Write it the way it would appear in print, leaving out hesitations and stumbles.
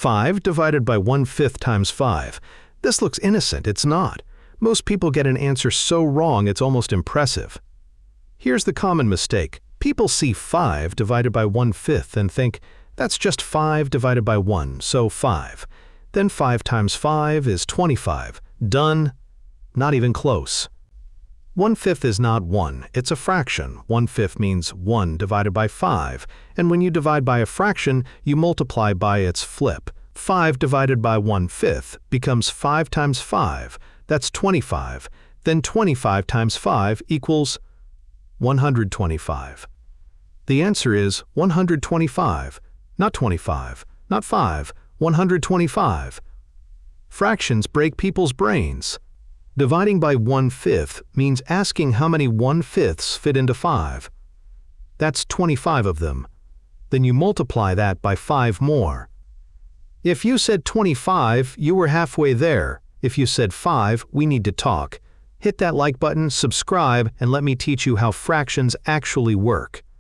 5 divided by 1/5 times 5. This looks innocent, it's not. Most people get an answer so wrong it's almost impressive. Here's the common mistake. People see 5 divided by 1/5 and think, that's just 5 divided by 1, so 5. Then 5 times 5 is 25. Done. Not even close. 1/5 is not 1, it's a fraction. 1/5 means 1 divided by 5, and when you divide by a fraction, you multiply by its flip. 5 divided by 1/5 becomes 5 times 5, that's 25. Then 25 times 5 equals 125. The answer is 125, not 25, not 5, 125. Fractions break people's brains. Dividing by 1/5 means asking how many 1/5s fit into 5. That's 25 of them. Then you multiply that by 5 more. If you said 25, you were halfway there. If you said 5, we need to talk. Hit that like button, subscribe, and let me teach you how fractions actually work.